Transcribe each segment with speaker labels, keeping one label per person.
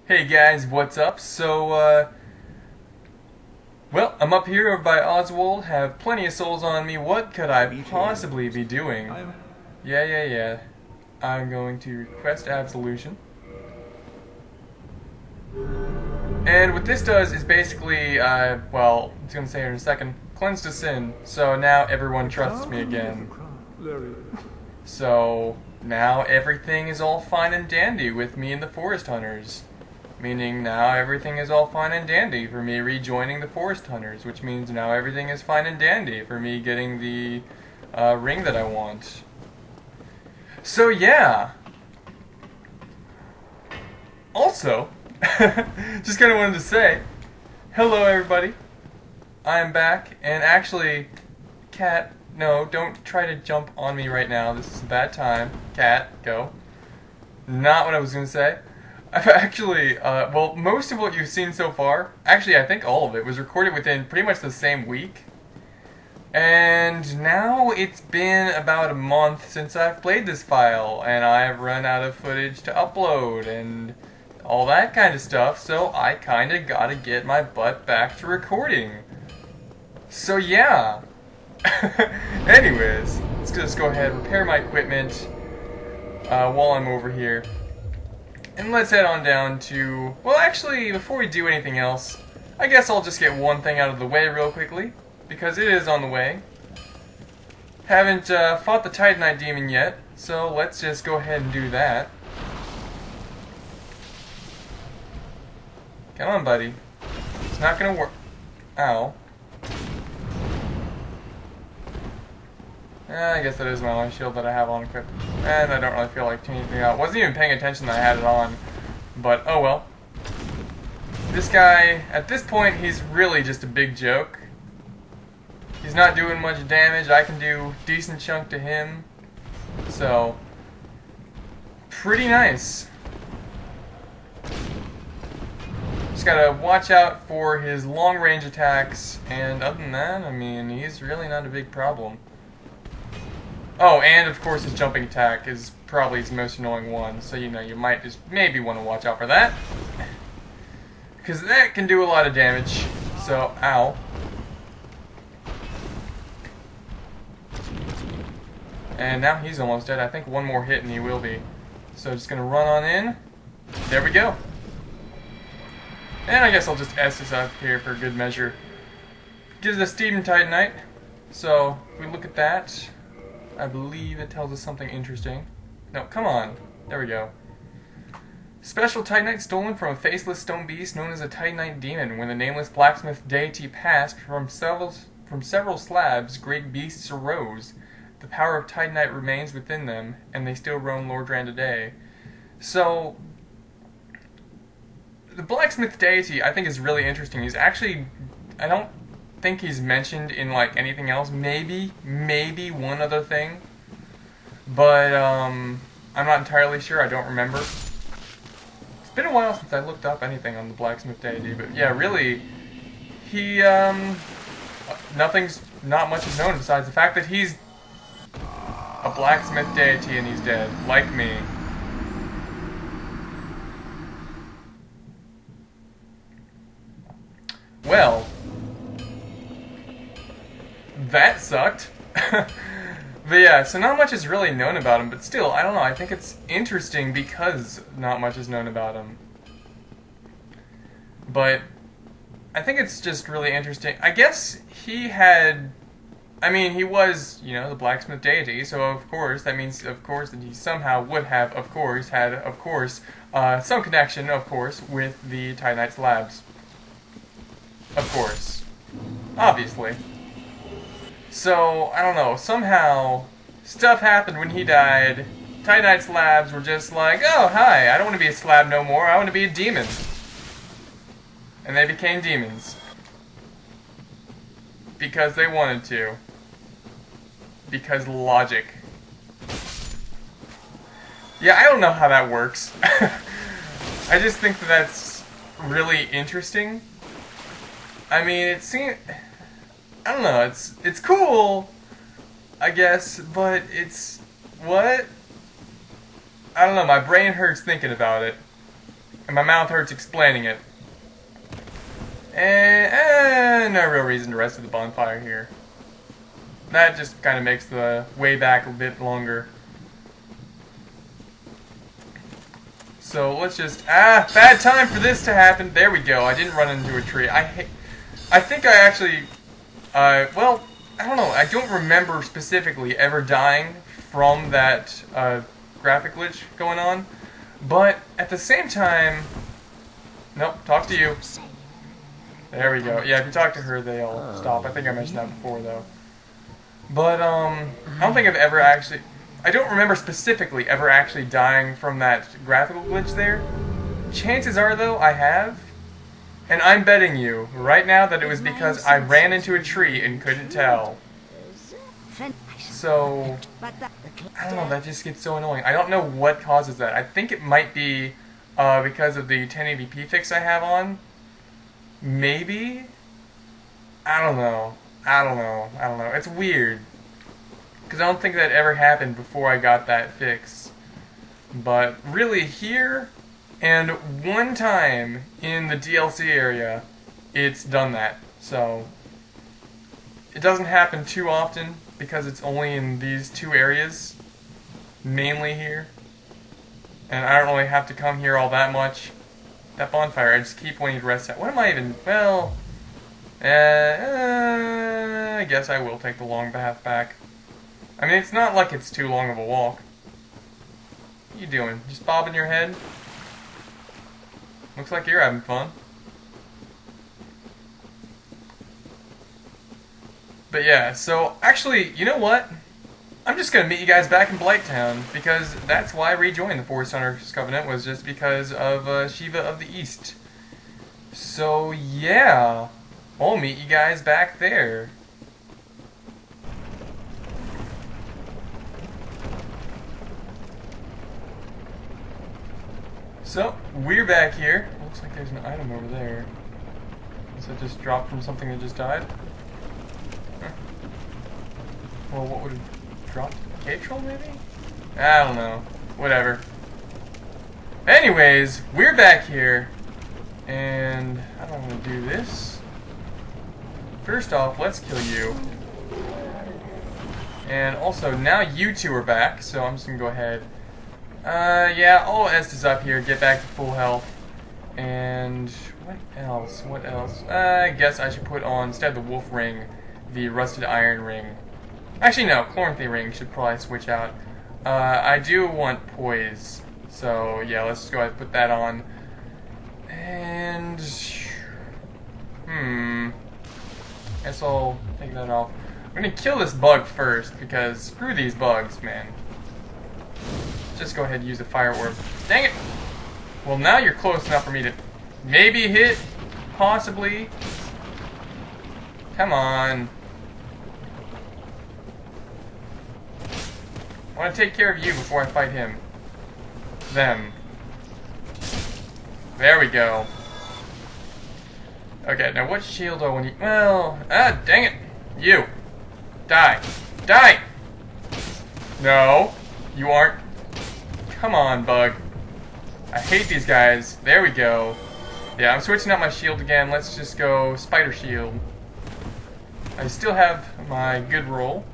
Speaker 1: Hey guys, what's up? Well, I'm up here over by Oswald, have plenty of souls on me. What could I possibly be doing? Yeah. I'm going to request absolution. And what this does is basically, well, I was going to say it in a second, cleanse to sin. So now everyone trusts me again. So now everything is all fine and dandy with me and the Forest Hunters. Meaning now everything is all fine and dandy for me rejoining the Forest Hunters, which means now everything is fine and dandy for me getting the ring that I want. So yeah. Also, just kind of wanted to say, hello everybody. I am back, and actually, Cat, no, don't try to jump on me right now. This is a bad time. Cat, go. Not what I was going to say. I've actually, well, most of what you've seen so far, actually I think all of it, was recorded within pretty much the same week. And now it's been about a month since I've played this file, and I've run out of footage to upload, and all that kind of stuff, so I kinda gotta get my butt back to recording. So yeah. Anyways, let's just go ahead and repair my equipment while I'm over here. And let's head on down to... Well, actually, before we do anything else, I guess I'll just get one thing out of the way real quickly, because it is on the way. Haven't fought the Titanite demon yet, so let's just go ahead and do that. Come on, buddy. It's not gonna work. Ow. I guess that is my only shield that I have on equipped. And I don't really feel like changing it out. Wasn't even paying attention that I had it on. But, oh well. This guy, at this point, he's really just a big joke. He's not doing much damage. I can do a decent chunk to him. So, pretty nice. Just gotta watch out for his long-range attacks. And other than that, I mean, he's really not a big problem. Oh, and of course his jumping attack is probably his most annoying one, so you know, you might just maybe want to watch out for that. Because that can do a lot of damage, so, ow. And now he's almost dead. I think one more hit and he will be. So just gonna run on in. There we go. And I guess I'll just S this up here for good measure. Gives us Steam Titanite. So, if we look at that, I believe it tells us something interesting. No, come on. There we go. Special Titanite stolen from a faceless stone beast known as a Titanite demon. When the nameless blacksmith deity passed from several slabs, great beasts arose. The power of Titanite remains within them, and they still roam Lordran today. So, the blacksmith deity I think is really interesting. He's actually, I don't think he's mentioned in like anything else. Maybe one other thing, but I'm not entirely sure. I don't remember. It's been a while since I looked up anything on the blacksmith deity, but yeah, really, he not much is known besides the fact that he's a blacksmith deity and he's dead, like me. Well, that sucked. But yeah, so not much is really known about him, but still, I don't know, I think it's interesting because not much is known about him. But I think it's just really interesting. I guess he had, I mean, he was, you know, the blacksmith deity, so of course, that means, of course, that he somehow would have, of course, had, of course, some connection, of course, with the Titanite slabs. Of course. Obviously. So, I don't know, somehow, stuff happened when he died. Titanite slabs were just like, oh, hi, I don't want to be a slab no more, I want to be a demon. And they became demons. Because they wanted to. Because logic. Yeah, I don't know how that works. I just think that that's really interesting. I mean, it seems... I don't know, it's cool, I guess, but it's... what? I don't know, my brain hurts thinking about it. And my mouth hurts explaining it. And no real reason to rest at the bonfire here. That just kind of makes the way back a bit longer. So let's just... bad time for this to happen. There we go. I didn't run into a tree. I think I actually... well, I don't know. I don't remember specifically ever dying from that graphic glitch going on. But at the same time... Nope, talk to you. There we go. Yeah, if you talk to her, they all stop. I think I mentioned that before, though. But, I don't think I've ever actually... I don't remember specifically ever actually dying from that graphical glitch there. Chances are, though, I have. And I'm betting you, right now, that it was because I ran into a tree and couldn't tell. So... I don't know, that just gets so annoying. I don't know what causes that. I think it might be because of the 1080p fix I have on. Maybe? I don't know. It's weird. Because I don't think that ever happened before I got that fix. But really here, and one time in the DLC area, it's done that. So, it doesn't happen too often because it's only in these two areas. Mainly here. And I don't really have to come here all that much. That bonfire, I just keep wanting to rest at. What am I even... Well... I guess I will take the long path back. I mean, it's not like it's too long of a walk. What are you doing? Just bobbing your head? Looks like you're having fun. But yeah, so actually, you know what? I'm just going to meet you guys back in Blighttown, because that's why I rejoined the Forest Hunters Covenant, was just because of Shiva of the East. So yeah, I'll meet you guys back there. So, we're back here. Looks like there's an item over there. Does that just drop from something that just died? Huh. Well, what would it drop? Cave troll, maybe? I don't know. Whatever. Anyways, we're back here. And I don't want to do this. First off, let's kill you. And also, now you two are back, so I'm just going to go ahead. Yeah, I'll Estes up here, get back to full health. And what else? I guess I should put on, instead of the wolf ring, the rusted iron ring. Actually, no, Chloranthy ring should probably switch out. I do want poise, so yeah, let's just go ahead and put that on. And... guess I'll take that off. I'm gonna kill this bug first, because screw these bugs, man. Just go ahead and use a fire orb. Dang it! Well, now you're close enough for me to maybe hit, possibly. Come on. I want to take care of you before I fight him. Them. There we go. Okay, now what shield do I want to... Well, dang it. You. Die. Die! No, you aren't. Come on, bug. I hate these guys. There we go. Yeah, I'm switching out my shield again. Let's just go spider shield. I still have my good roll.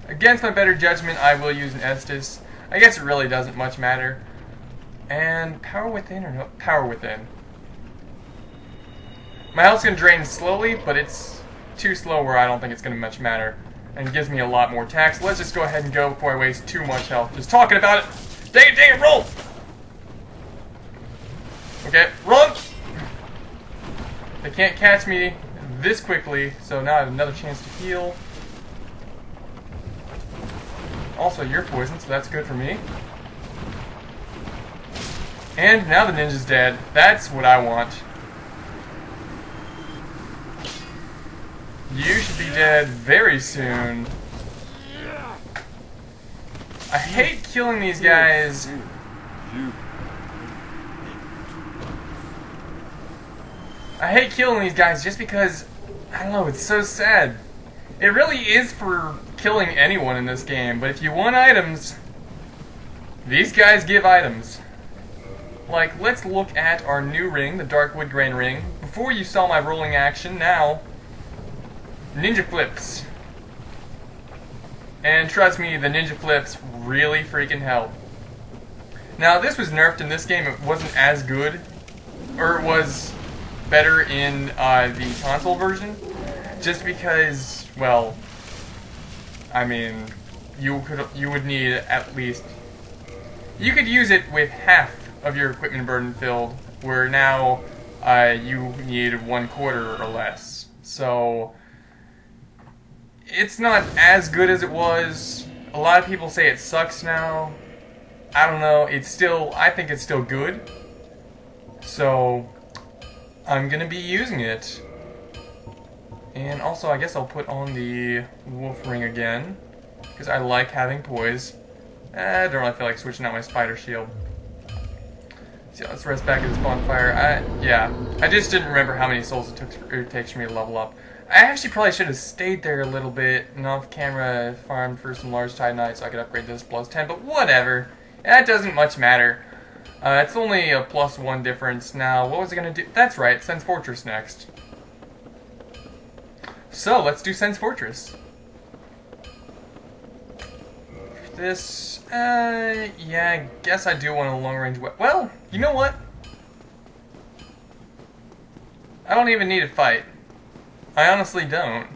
Speaker 1: Against my better judgment, I will use an Estes. I guess it really doesn't much matter. And power within or no? Power within. My health's going to drain slowly, but it's too slow where I don't think it's going to much matter. And it gives me a lot more attacks. Let's just go ahead and go before I waste too much health. Just talking about it. Dang it, roll! Okay, run! They can't catch me this quickly, so now I have another chance to heal. Also, you're poisoned, so that's good for me. And now the ninja's dead. That's what I want. You should be dead very soon. I hate killing these guys. I hate killing these guys just because, I don't know, it's so sad. It really is for killing anyone in this game, but if you want items, these guys give items. like, let's look at our new ring, the Dark Wood Grain ring. Before you saw my rolling action, now, ninja flips. And trust me, the ninja flips really freaking help. Now, this was nerfed in this game. It wasn't as good, or it was better in the console version, just because, well, I mean, you would need at least, you could use it with half of your equipment burden filled, where now you need 1/4 or less. So it's not as good as it was. A lot of people say it sucks now. I don't know. I think it's still good. So I'm gonna be using it. And also, I guess I'll put on the wolf ring again, because I like having poise. I don't really feel like switching out my spider shield. So let's rest back at this bonfire. I just didn't remember how many souls it takes for me to level up. I actually probably should have stayed there a little bit and off camera farmed for some large titanite so I could upgrade this +10, but whatever. That doesn't much matter. It's only a +1 difference. Now, what was it going to do? That's right, Sen's Fortress next. So, let's do Sen's Fortress. This, yeah, I guess I do want a long-range weapon. Well, you know what? I don't even need to fight. I honestly don't.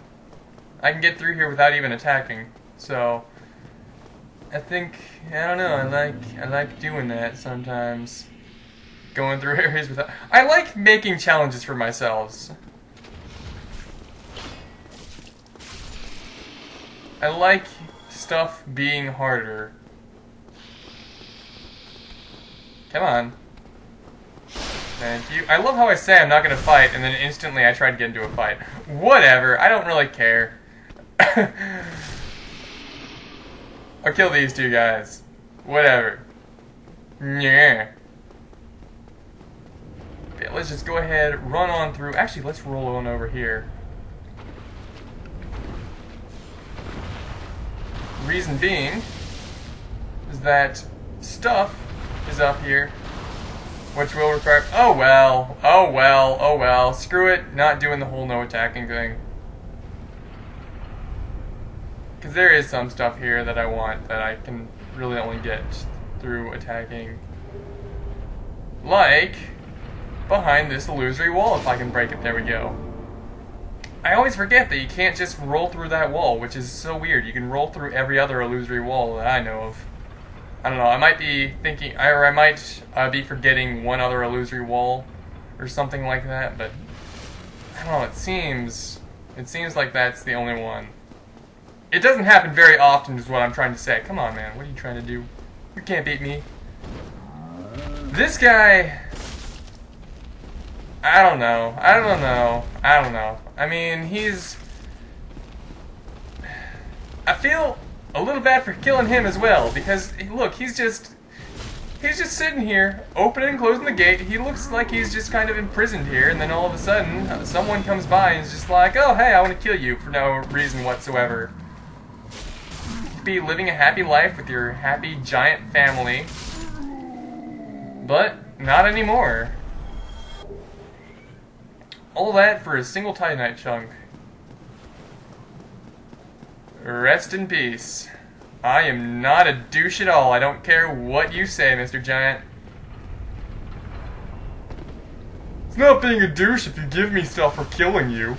Speaker 1: I can get through here without even attacking. So, I think, I don't know, I like doing that sometimes. Going through areas without... I like making challenges for myself. I like stuff being harder. Come on. Thank you. I love how I say I'm not gonna fight, and then instantly I try to get into a fight. Whatever, I don't really care. I'll kill these two guys. Whatever. Yeah. Okay, let's just go ahead, run on through. Actually, let's roll on over here. Reason being is that stuff is up here, which will require... Oh well, oh well, oh well. Screw it, not doing the whole no attacking thing. Because there is some stuff here that I want that I can really only get through attacking. Like behind this illusory wall, if I can break it. There we go. I always forget that you can't just roll through that wall, which is so weird. You can roll through every other illusory wall that I know of. I don't know, I might be thinking, or I might be forgetting one other illusory wall or something like that, but I don't know, it seems like that's the only one. It doesn't happen very often is what I'm trying to say. Come on, man, what are you trying to do? You can't beat me. This guy... I don't know. I mean, I feel a little bad for killing him as well, because, look, he's just sitting here, opening and closing the gate. He looks like he's just kind of imprisoned here, and then all of a sudden, someone comes by and is just like, oh, hey, I want to kill you for no reason whatsoever. Be living a happy life with your happy giant family, but not anymore. All that for a single titanite chunk. Rest in peace. I am not a douche at all. I don't care what you say, Mr. Giant. It's not being a douche if you give me stuff for killing you.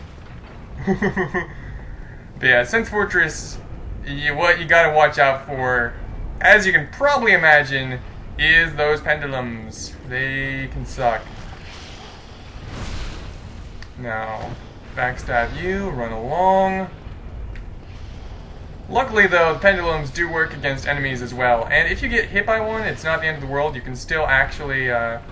Speaker 1: But yeah, Sen's Fortress, what you gotta watch out for, as you can probably imagine, is those pendulums. They can suck. Now, backstab you, run along. Luckily though, the pendulums do work against enemies as well, and if you get hit by one, it's not the end of the world. You can still actually, kind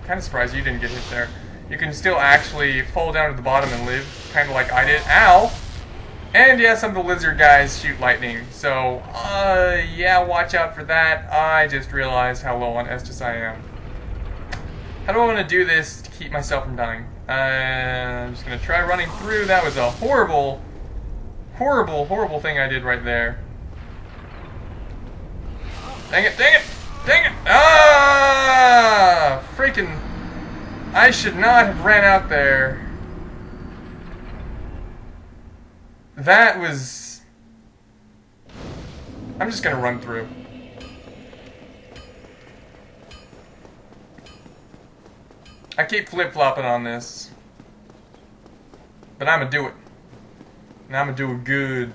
Speaker 1: of surprised you didn't get hit there. You can still actually fall down to the bottom and live, kind of like I did. Ow! And yeah, some of the lizard guys shoot lightning, so, yeah, watch out for that. I just realized how low on Estus I am. How do I want to do this to keep myself from dying? I'm just going to try running through. That was a horrible, horrible, horrible thing I did right there. Dang it, dang it, dang it! Ah! I should not have ran out there. That was... I'm just gonna run through. I keep flip-flopping on this. But I'm gonna do it. And I'm gonna do it good.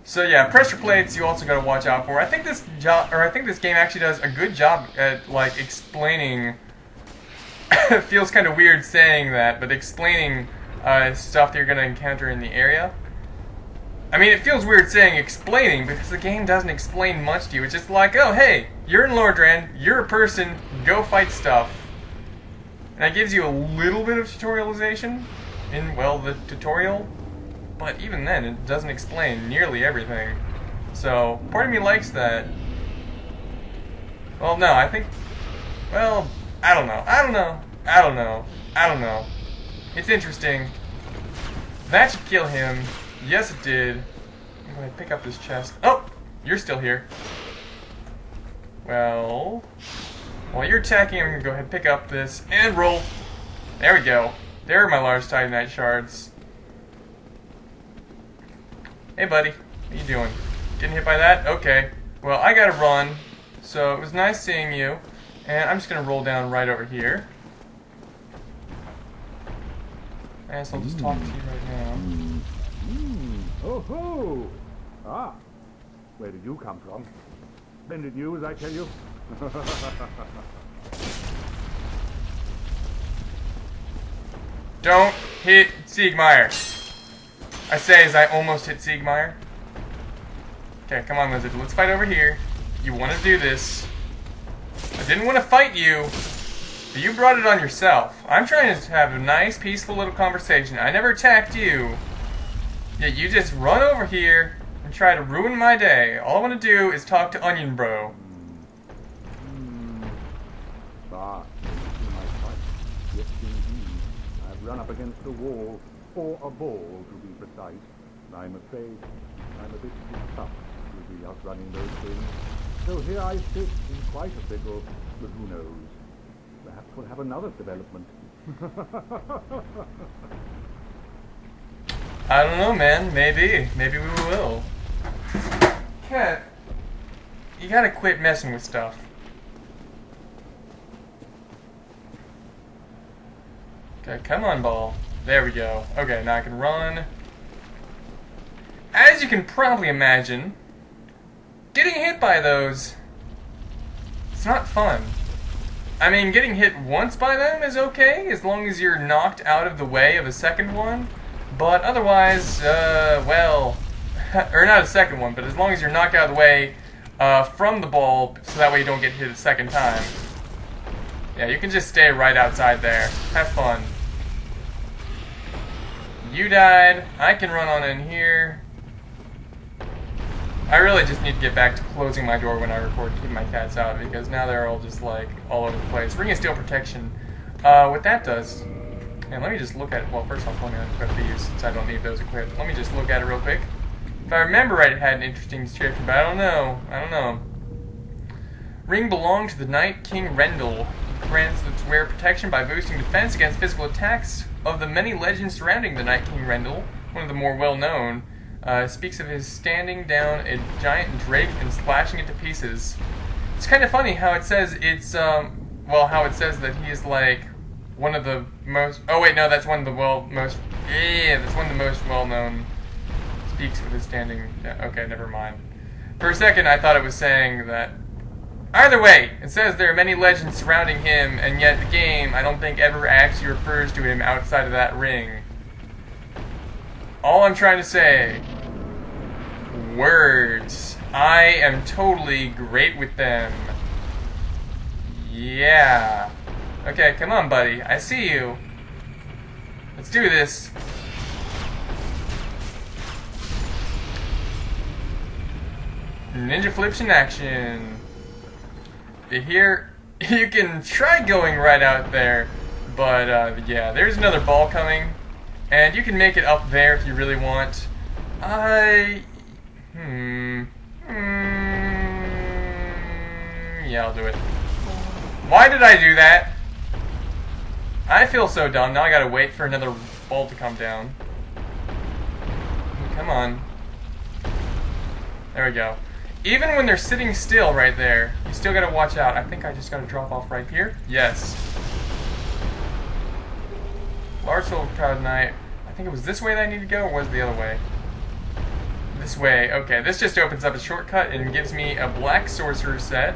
Speaker 1: So yeah, pressure plates you also gotta watch out for. I think this game actually does a good job at like explaining. It feels kind of weird saying that, but explaining stuff that you're gonna encounter in the area. I mean, it feels weird saying explaining because the game doesn't explain much to you. It's just like, oh hey, you're in Lordran, you're a person, go fight stuff. And that gives you a little bit of tutorialization in, well, the tutorial. But even then, it doesn't explain nearly everything. So, part of me likes that. Well, no, I think... Well, I don't know. It's interesting. That should kill him. Yes, it did. I'm going to pick up this chest. Oh! You're still here. Well... While you're attacking, I'm going to go ahead and pick up this and roll. There we go. There are my large titanite shards. Hey buddy, how you doing? Getting hit by that? Okay. Well, I gotta run, so it was nice seeing you, and I'm just gonna roll down right over here. I guess I'll just talk to you right now.
Speaker 2: Oh ho! Ah, where did you come from? Splendid news, I tell you.
Speaker 1: Don't hit Siegmeyer. I say as I almost hit Siegmeyer. Okay, come on, Lizard. Let's fight over here. You want to do this. I didn't want to fight you, but you brought it on yourself. I'm trying to have a nice, peaceful little conversation. I never attacked you. Yet you just run over here and try to ruin my day. All I want to do is talk to Onion Bro.
Speaker 2: Ah, my fight. Yes, indeed. I've run up against a wall, or a ball to be precise. I'm afraid I'm a bit too tough to be outrunning those things. So here I sit in quite a pickle, but who knows? Perhaps we'll have another development.
Speaker 1: I don't know, man. Maybe. Maybe we will. Cat, you gotta quit messing with stuff. Okay, come on, ball. There we go. Okay, now I can run. As you can probably imagine, getting hit by those, it's not fun. I mean, getting hit once by them is okay, as long as you're knocked out of the way of a second one. But otherwise, well, or not a second one, but as long as you're knocked out of the way from the ball, so that way you don't get hit a second time. Yeah, you can just stay right outside there. Have fun. You died. I can run on in here. I really just need to get back to closing my door when I record, keeping my cats out, because now they're all just like all over the place. Ring of Steel protection. What that does, and let me just look at it. Well, first off, let me unequip these since I don't need those equipped. Let me just look at it real quick. If I remember right, it had an interesting description, but I don't know. Ring belonged to the Night King Rendell. Grants its wearer protection by boosting defense against physical attacks. Of the many legends surrounding the Night King Rendell, one of the more well-known, speaks of his standing down a giant drake and slashing it to pieces. It's kind of funny how it says it's, well, how it says that he is like one of the most. Oh wait, no, that's one of the most. Yeah, that's one of the most well-known. Speaks of his standing. Okay, never mind. For a second, I thought it was saying that. Either way, it says there are many legends surrounding him, and yet the game, I don't think, ever actually refers to him outside of that ring. All I'm trying to say, words. I am totally great with them. Yeah. Okay, come on, buddy. I see you. Let's do this. Ninja flips in action. Here, you can try going right out there, but yeah, there's another ball coming, and you can make it up there if you really want. Yeah, I'll do it. Why did I do that? I feel so dumb. Now I gotta wait for another bolt to come down. Come on. There we go. Even when they're sitting still right there, you still gotta watch out. I think I just gotta drop off right here. Yes. Large Soul of Proud Knight. I think it was this way that I need to go, or was it the other way? This way. Okay, this just opens up a shortcut and gives me a black sorcerer set.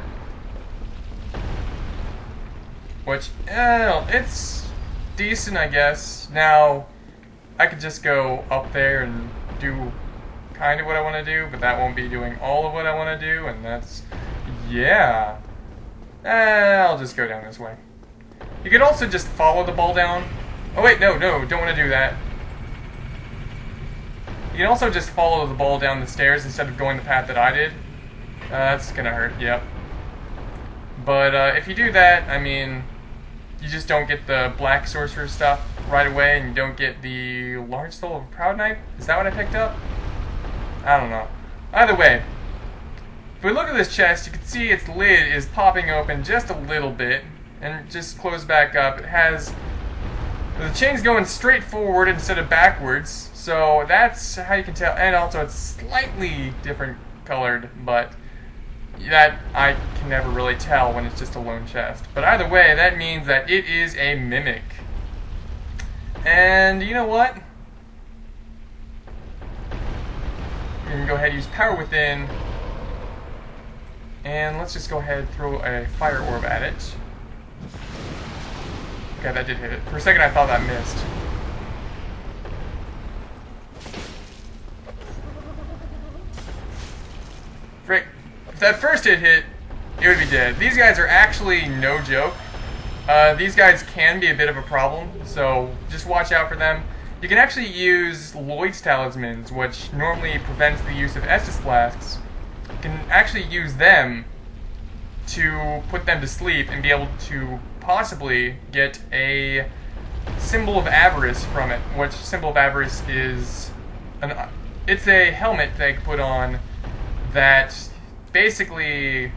Speaker 1: Which, it's decent, I guess. Now, I could just go up there and do kind of what I want to do, but that won't be doing all of what I want to do, and that's, yeah. I'll just go down this way. You could also just follow the ball down. Oh wait, no, don't want to do that. You can also just follow the ball down the stairs instead of going the path that I did. That's gonna hurt, yep. But if you do that, I mean, you just don't get the black sorcerer stuff right away, and you don't get the large soul of Proud Knight. Is that what I picked up? I don't know. Either way, if we look at this chest, you can see its lid is popping open just a little bit, and just close back up. It has the chain's going straight forward instead of backwards, so that's how you can tell. And also, it's slightly different colored, but that I can never really tell when it's just a lone chest. But either way, that means that it is a mimic. And you know what? We can go ahead and use Power Within. And let's just go ahead and throw a fire orb at it. Okay, that did hit it. For a second I thought that missed. Frick. If that first hit, it would be dead. These guys are actually no joke. These guys can be a bit of a problem, so just watch out for them. You can actually use Lloyd's Talismans, which normally prevents the use of Estus Flasks. You can actually use them to put them to sleep and be able to possibly get a Symbol of Avarice from it, which Symbol of Avarice is it's a helmet they put on that basically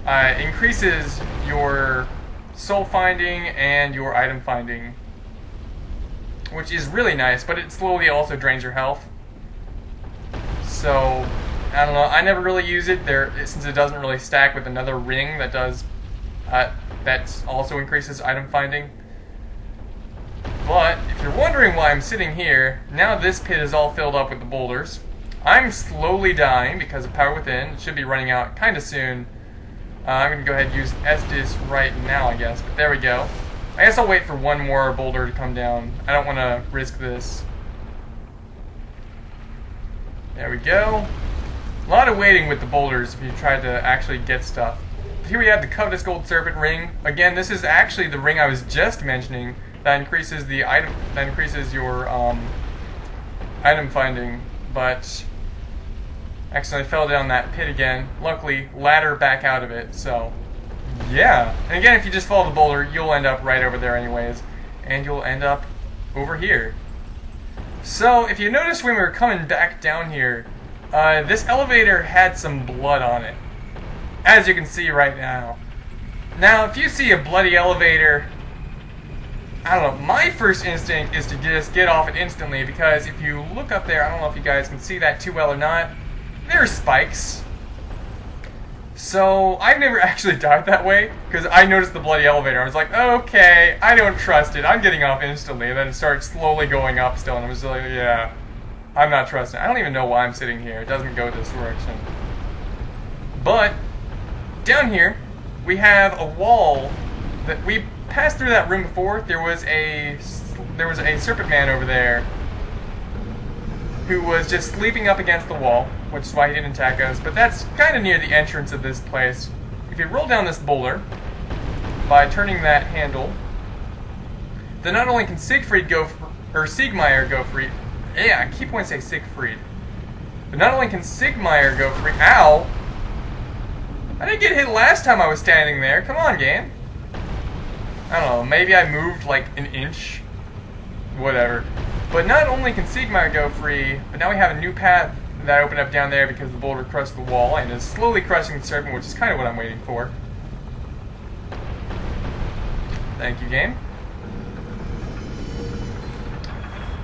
Speaker 1: increases your soul finding and your item finding, which is really nice, but it slowly also drains your health. So, I don't know, I never really use it there, since it doesn't really stack with another ring that does, that also increases item finding. But, if you're wondering why I'm sitting here, now this pit is all filled up with the boulders. I'm slowly dying because of Power Within. It should be running out kind of soon. I'm going to go ahead and use Estus right now, I guess, but there we go. I guess I'll wait for one more boulder to come down. I don't want to risk this. There we go. A lot of waiting with the boulders if you try to actually get stuff. Here we have the Covetous Gold Serpent Ring. Again, this is actually the ring I was just mentioning that increases the item, that increases your item finding, but accidentally fell down that pit again. Luckily, ladder back out of it, so yeah. And again, if you just follow the boulder, you'll end up right over there anyways, and you'll end up over here. So, if you notice when we were coming back down here, this elevator had some blood on it, as you can see right now. Now, if you see a bloody elevator, I don't know, my first instinct is to just get off it instantly, because if you look up there, I don't know if you guys can see that too well or not, there are spikes. So, I've never actually died that way, because I noticed the bloody elevator. I was like, okay, I don't trust it. I'm getting off instantly, and then it starts slowly going up still, and I was like, yeah, I'm not trusting it. I don't even know why I'm sitting here. It doesn't go this direction. But, down here, we have a wall that we passed through that room before. There was a serpent man over there who was just sleeping up against the wall, which is why he didn't attack us, but that's kind of near the entrance of this place. If you roll down this boulder by turning that handle, then not only can Siegfried go, or Siegmeyer go free, yeah, I keep wanting to say Siegfried, but not only can Siegmeyer go free, ow! I didn't get hit last time I was standing there, come on game. I don't know, maybe I moved like an inch, whatever. But not only can Siegmeyer go free, but now we have a new path that opened up down there because the boulder crushed the wall and is slowly crushing the serpent, which is kind of what I'm waiting for. Thank you, game.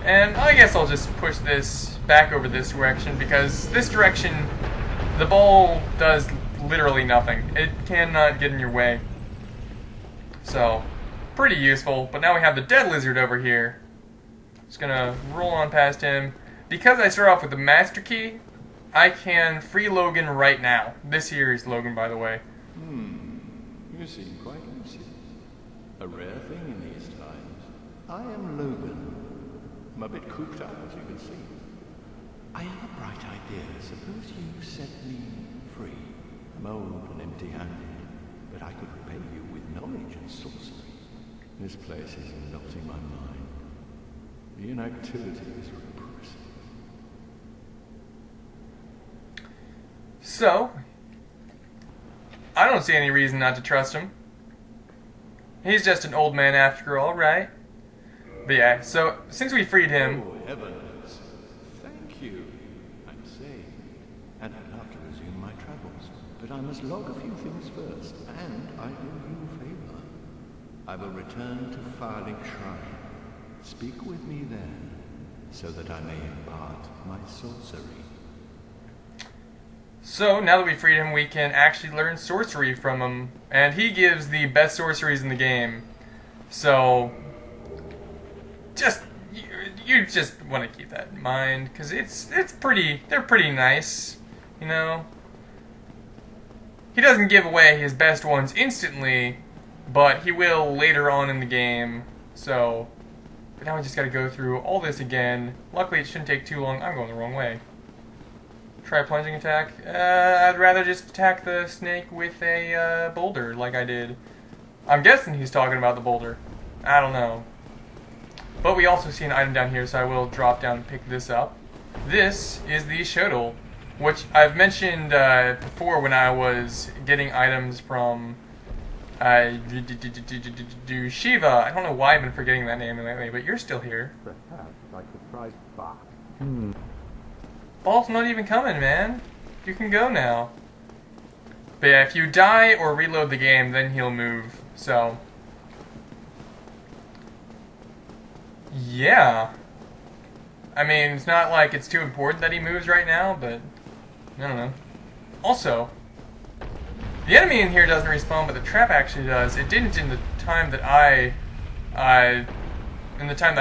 Speaker 1: And I guess I'll just push this back over this direction, because this direction, the ball does literally nothing. It cannot get in your way. So, pretty useful. But now we have the dead lizard over here. Just gonna roll on past him. Because I start off with the master key, I can free Logan right now. This here is Logan, by the way.
Speaker 3: You seem quite lucid. A rare thing in these times. I am Logan. I'm a bit cooped up, as you can see. I have a bright idea. Suppose you set me free. I'm old and empty-handed, but I could repay you with knowledge and sorcery. This place is not in my mind. The inactivity is repressive.
Speaker 1: So, I don't see any reason not to trust him. He's just an old man after all, right? But yeah, so since we freed him...
Speaker 3: Oh, heavens. Thank you. I'm safe. And I'd love to resume my travels. But I must log a few things first, and I do you a favor. I will return to Farley Shrine. Speak with me then, so that I may impart my sorcery.
Speaker 1: So, now that we freed him, we can actually learn sorcery from him. And he gives the best sorceries in the game. So, you just want to keep that in mind, because they're pretty nice, you know. He doesn't give away his best ones instantly, but he will later on in the game. So, now we just gotta go through all this again. Luckily, it shouldn't take too long. I'm going the wrong way. Try a plunging attack. I'd rather just attack the snake with a boulder, like I did. I'm guessing he's talking about the boulder. I don't know. But we also see an item down here, so I will drop down and pick this up. This is the Shodel, which I've mentioned before when I was getting items from Shiva. I don't know why I've been forgetting that name lately, but you're still here.
Speaker 2: Perhaps I could try Bach.
Speaker 1: Ball's not even coming, man. You can go now. But yeah, if you die or reload the game, then he'll move. So, yeah. I mean, it's not like it's too important that he moves right now, but I don't know. Also, the enemy in here doesn't respawn, but the trap actually does. It didn't in the time that I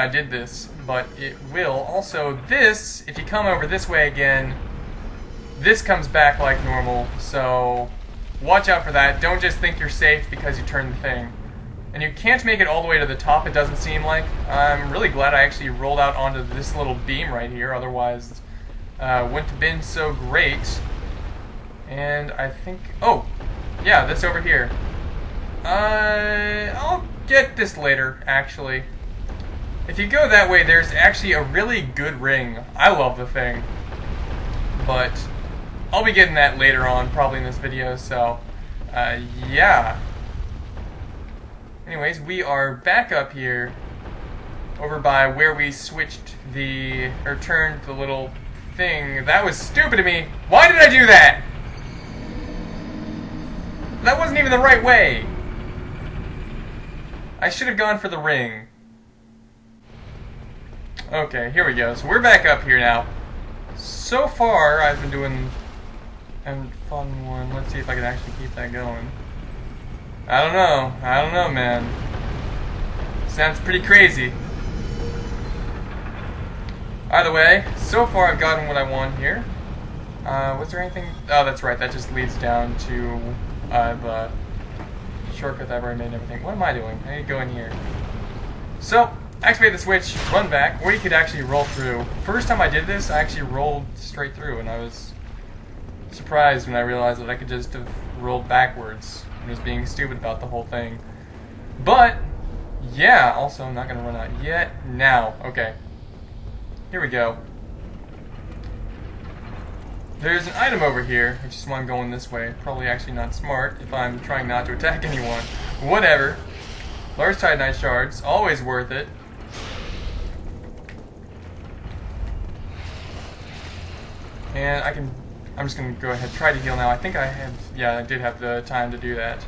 Speaker 1: did this, but it will. Also, this, if you come over this way again, this comes back like normal, so watch out for that. Don't just think you're safe because you turned the thing. And you can't make it all the way to the top, it doesn't seem like. I'm really glad I actually rolled out onto this little beam right here, otherwise wouldn't have been so great. And I think... oh, yeah, this over here. I'll get this later, actually. If you go that way, there's actually a really good ring. I love the thing. But I'll be getting that later on, probably in this video, so yeah. Anyways, we are back up here, over by where we switched or turned the little thing. That was stupid of me. Why did I do that? That wasn't even the right way. I should have gone for the ring. Okay, here we go. So we're back up here now. So far, I've been doing a fun one. Let's see if I can actually keep that going. I don't know, man. Sounds pretty crazy. Either way, so far I've gotten what I want here. Was there anything? Oh, that's right. That just leads down to the shortcut that I've already made and everything. What am I doing? I need to go in here. So, activate the switch, run back, or you could actually roll through. First time I did this, I actually rolled straight through, and I was surprised when I realized that I could just have rolled backwards and was being stupid about the whole thing. But, yeah, also I'm not going to run out yet. Now, okay. Here we go. There's an item over here, which is why I'm going this way. Probably actually not smart if I'm trying not to attack anyone. Whatever. Large Titanite shards, always worth it. And I'm just going to go ahead and try to heal now. I think I did have the time to do that.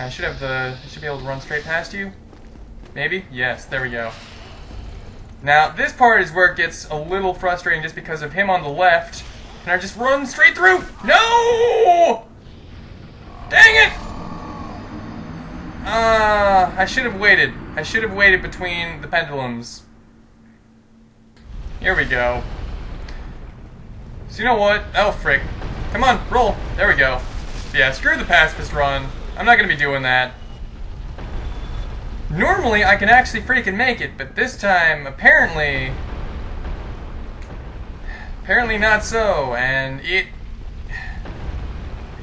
Speaker 1: I should be able to run straight past you. Maybe? Yes, there we go. Now, this part is where it gets a little frustrating just because of him on the left. Can I just run straight through? No! Dang it! I should have waited. I should have waited between the pendulums. Here we go. So you know what? Oh, frick. Come on, roll. There we go. Yeah, screw the pacifist run. I'm not going to be doing that. Normally, I can actually freaking make it, but this time, apparently not so, and it's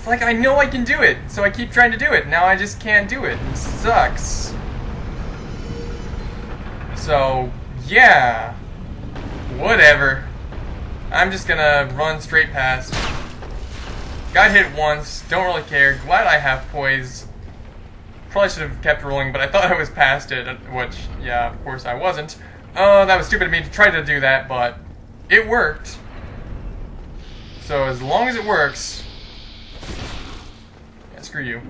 Speaker 1: like I know I can do it, so I keep trying to do it. Now I just can't do it. It sucks. So, yeah. Whatever. I'm just gonna run straight past. Got hit once, don't really care. Glad I have poise. Probably should have kept rolling, but I thought I was past it, which, yeah, of course I wasn't. Oh, that was stupid of me to try to do that, but it worked. So as long as it works... Yeah, screw you.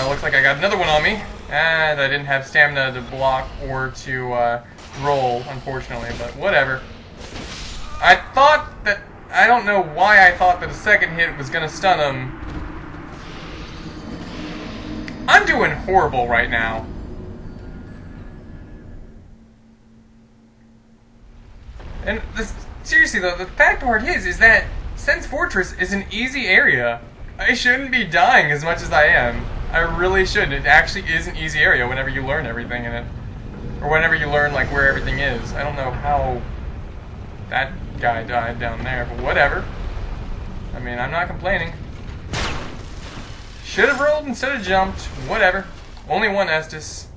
Speaker 1: Looks like I got another one on me, and I didn't have stamina to block or to roll, unfortunately, but whatever. I thought that... I don't know why I thought that a second hit was going to stun him. I'm doing horrible right now. And seriously though, the bad part is that Sense Fortress is an easy area. I shouldn't be dying as much as I am. I really shouldn't. It actually is an easy area whenever you learn everything in it. Or whenever you learn like where everything is. I don't know how that guy died down there, but whatever. I mean, I'm not complaining. Should have rolled instead of jumped. Whatever. Only one Estus.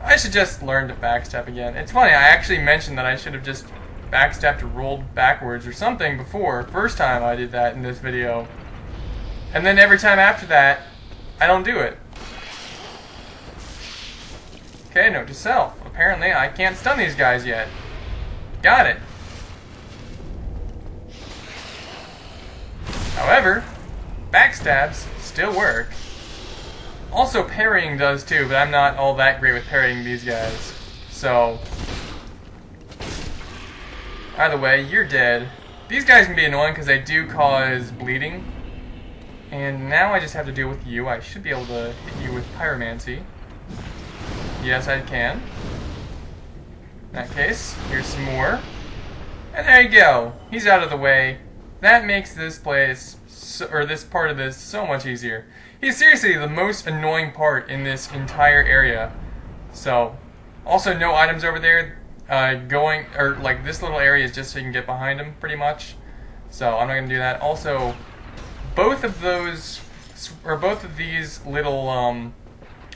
Speaker 1: I should just learn to backstep again. It's funny, I actually mentioned that I should have just backstepped or rolled backwards or something before. First time I did that in this video. And then every time after that, I don't do it. Okay, note to self. Apparently I can't stun these guys yet. Got it. However, backstabs still work. Also, parrying does too, but I'm not all that great with parrying these guys. So, either way, you're dead. These guys can be annoying because they do cause bleeding. And now I just have to deal with you. I should be able to hit you with pyromancy. Yes, I can. In that case, here's some more. And there you go. He's out of the way. That makes this place, or this part of this, so much easier. He's seriously the most annoying part in this entire area. So, also no items over there. Like this little area is just so you can get behind him, pretty much. So I'm not gonna do that. Also, both of these little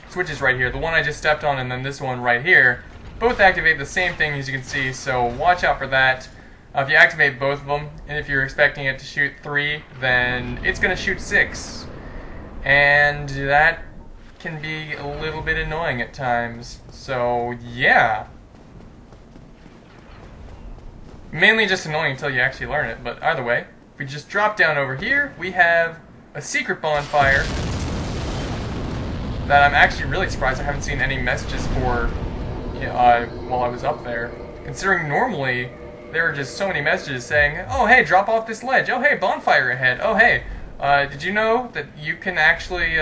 Speaker 1: switches right here, the one I just stepped on and then this one right here, both activate the same thing as you can see. So watch out for that. If you activate both of them, and if you're expecting it to shoot 3, then it's going to shoot 6. And that can be a little bit annoying at times. So, yeah. Mainly just annoying until you actually learn it, but either way, if we just drop down over here, we have a secret bonfire that I'm actually really surprised I haven't seen any messages for while I was up there. Considering normally there are just so many messages saying, oh hey, drop off this ledge, oh hey, bonfire ahead, oh hey, did you know that you can actually,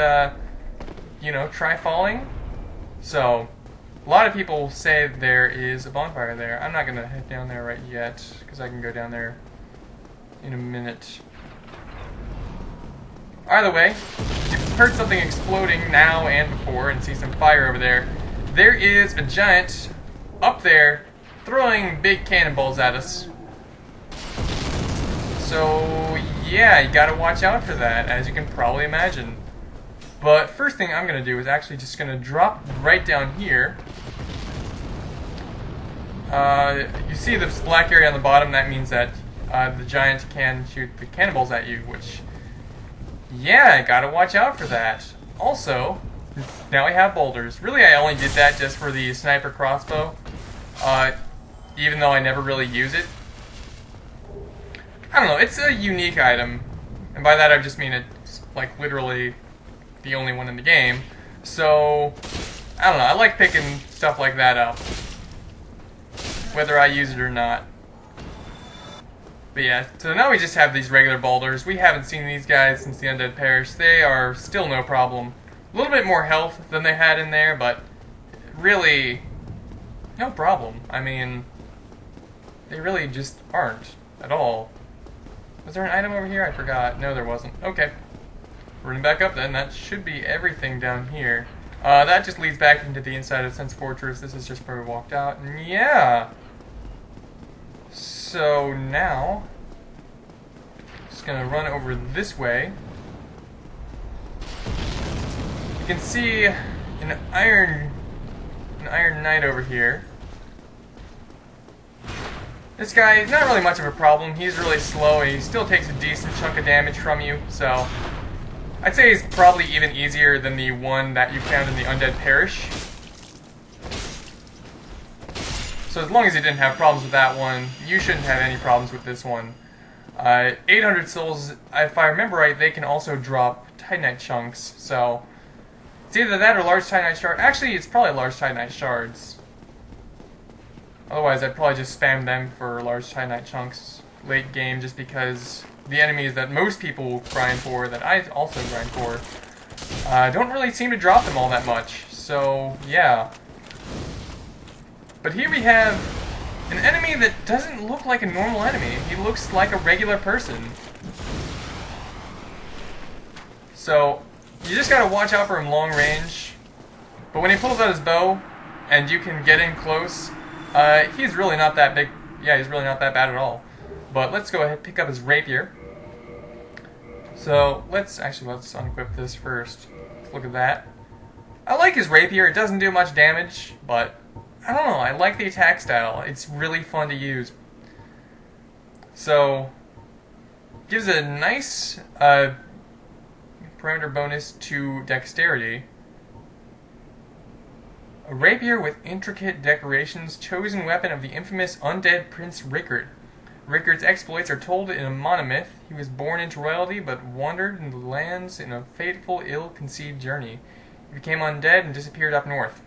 Speaker 1: try falling? So, a lot of people say there is a bonfire there. I'm not going to head down there right yet, because I can go down there in a minute. Either way, you've heard something exploding now and before, and see some fire over there. There is a giant up there throwing big cannonballs at us. So, yeah, you gotta watch out for that, as you can probably imagine. But first thing I'm gonna do is actually just gonna drop right down here. You see this black area on the bottom, that means that the giant can shoot the cannonballs at you, which, yeah, gotta watch out for that. Also, now we have boulders. Really, I only did that just for the sniper crossbow, even though I never really use it. I don't know, it's a unique item. And by that I just mean it's like literally the only one in the game. So, I don't know, I like picking stuff like that up, whether I use it or not. But yeah, so now we just have these regular boulders. We haven't seen these guys since the Undead Parish. They are still no problem. A little bit more health than they had in there, but really no problem. I mean, they really just aren't at all. Was there an item over here? I forgot. No, there wasn't. Okay. Running back up then. That should be everything down here. That just leads back into the inside of Sense Fortress. This is just where we walked out. And yeah. So now, just gonna run over this way. You can see an Iron Knight over here. This guy is not really much of a problem. He's really slow and he still takes a decent chunk of damage from you, so I'd say he's probably even easier than the one that you found in the Undead Parish. So as long as you didn't have problems with that one, you shouldn't have any problems with this one. 800 souls, if I remember right, they can also drop Titanite chunks, so it's either that or large Titanite shards. Actually, it's probably large Titanite shards. Otherwise, I'd probably just spam them for large Titanite chunks late game, just because the enemies that most people grind for, that I also grind for, don't really seem to drop them all that much. So, yeah. But here we have an enemy that doesn't look like a normal enemy. He looks like a regular person. So, you just gotta watch out for him long range. But when he pulls out his bow, and you can get in close, he's really not that big. Yeah, he's really not that bad at all. But let's go ahead and pick up his rapier. So, let's unequip this first. Let's look at that. I like his rapier. It doesn't do much damage, but I don't know, I like the attack style. It's really fun to use. So, gives a nice parameter bonus to dexterity. A rapier with intricate decorations, chosen weapon of the infamous undead Prince Rickard. Rickard's exploits are told in a monomyth. He was born into royalty, but wandered into the lands in a fateful, ill-conceived journey. He became undead and disappeared up north.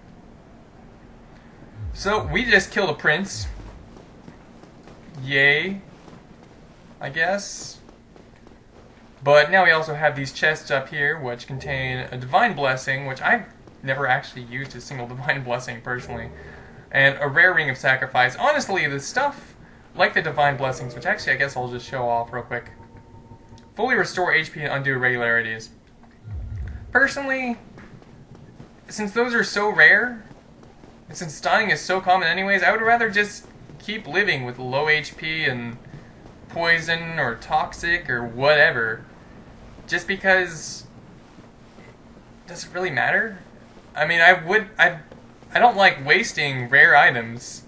Speaker 1: So, we just killed a prince. Yay, I guess. But now we also have these chests up here, which contain a divine blessing, which I've never actually used a single divine blessing, personally. And a rare ring of sacrifice. Honestly, the stuff like the divine blessings, which actually I guess I'll just show off real quick. Fully restore HP and undo irregularities. Personally, since those are so rare, and since dying is so common anyways, I would rather just keep living with low HP and poison or toxic or whatever. Just because, does it really matter? I mean, I don't like wasting rare items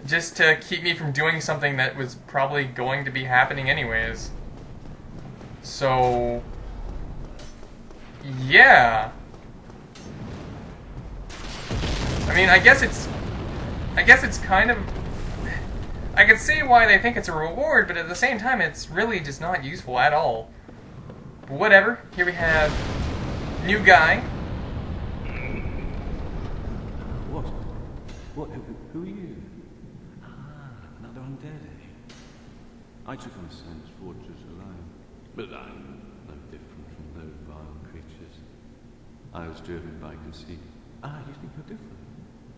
Speaker 1: just to keep me from doing something that was probably going to be happening anyways. So, yeah. I mean, I guess it's kind of, I could see why they think it's a reward, but at the same time, it's really just not useful at all. But whatever. Here we have new guy.
Speaker 3: What? Who are you? Another undead, eh? I took on Sense Fortress alone, but I'm no different from those vile creatures. I was driven by conceit. You think you're different?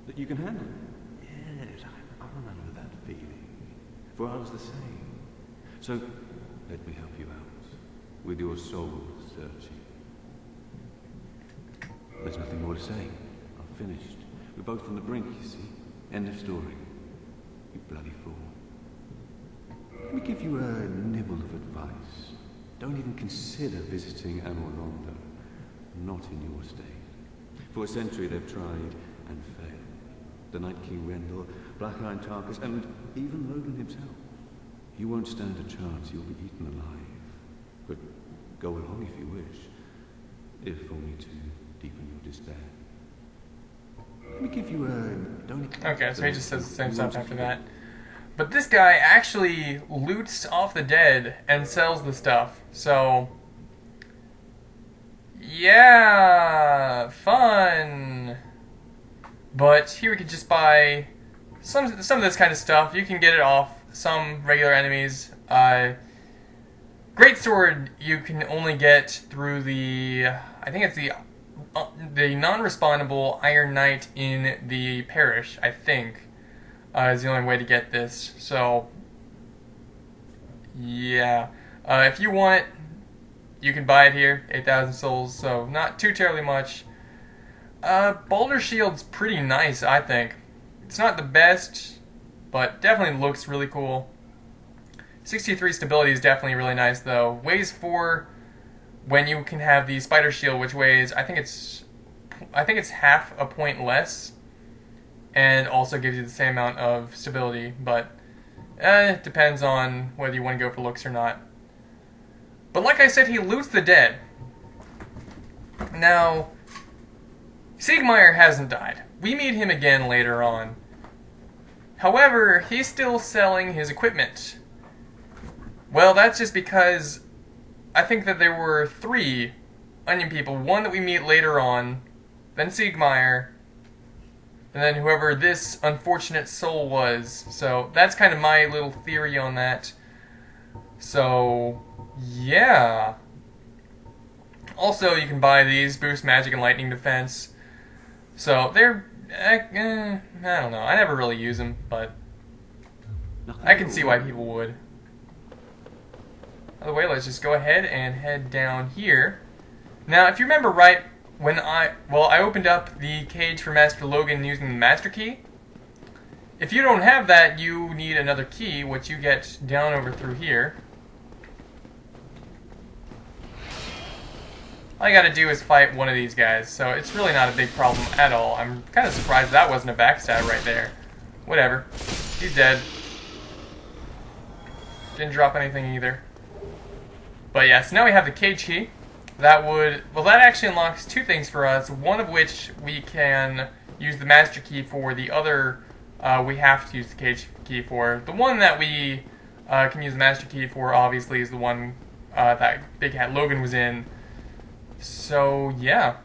Speaker 3: That you can handle it? Yes, I remember that feeling. For I was the same. So, let me help you out with your soul searching. There's nothing more to say. I've finished. We're both on the brink, you see. End of story. You bloody fool. Let me give you a nibble of advice. Don't even consider visiting Amorlondo. Not in your state. For a century they've tried and failed. The Night King Rendell, Black Iron Tarkus, and even Logan himself. You won't stand a chance, you'll be eaten alive. But go along if you wish. If only to deepen your despair. Let me give you a...
Speaker 1: Okay, so he just says the same stuff after that. But this guy actually loots off the dead and sells the stuff. So, yeah, fun. But here we could just buy some of this kind of stuff. You can get it off some regular enemies. Great sword you can only get through the, I think it's the non-respawnable Iron Knight in the parish, I think, is the only way to get this. So, yeah. If you want, you can buy it here, 8,000 souls, so not too terribly much. Boulder Shield's pretty nice, I think. It's not the best, but definitely looks really cool. 63 stability is definitely really nice, though. Weighs 4 when you can have the Spider Shield, which weighs, I think it's half a point less, and also gives you the same amount of stability, but it depends on whether you want to go for looks or not. But like I said, he loots the dead. Now, Siegmeyer hasn't died. We meet him again later on. However, he's still selling his equipment. Well, that's just because I think that there were 3 onion people. One that we meet later on, then Siegmeyer, and then whoever this unfortunate soul was. So that's kind of my little theory on that. So, yeah. Also, you can buy these, boost magic and lightning defense. So, they're, I don't know, I never really use them, but I can see why people would. By the way, let's just go ahead and head down here. Now, if you remember right, when I opened up the cage for Master Logan using the Master Key. If you don't have that, you need another key, which you get down over through here. All you gotta do is fight one of these guys, so it's really not a big problem at all. I'm kind of surprised that wasn't a backstab right there. Whatever. He's dead. Didn't drop anything either. But yeah, so now we have the cage key. That actually unlocks 2 things for us, one of which we can use the master key for, the other we have to use the cage key for. The one that we can use the master key for, obviously, is the one that Big Hat Logan was in. So, yeah.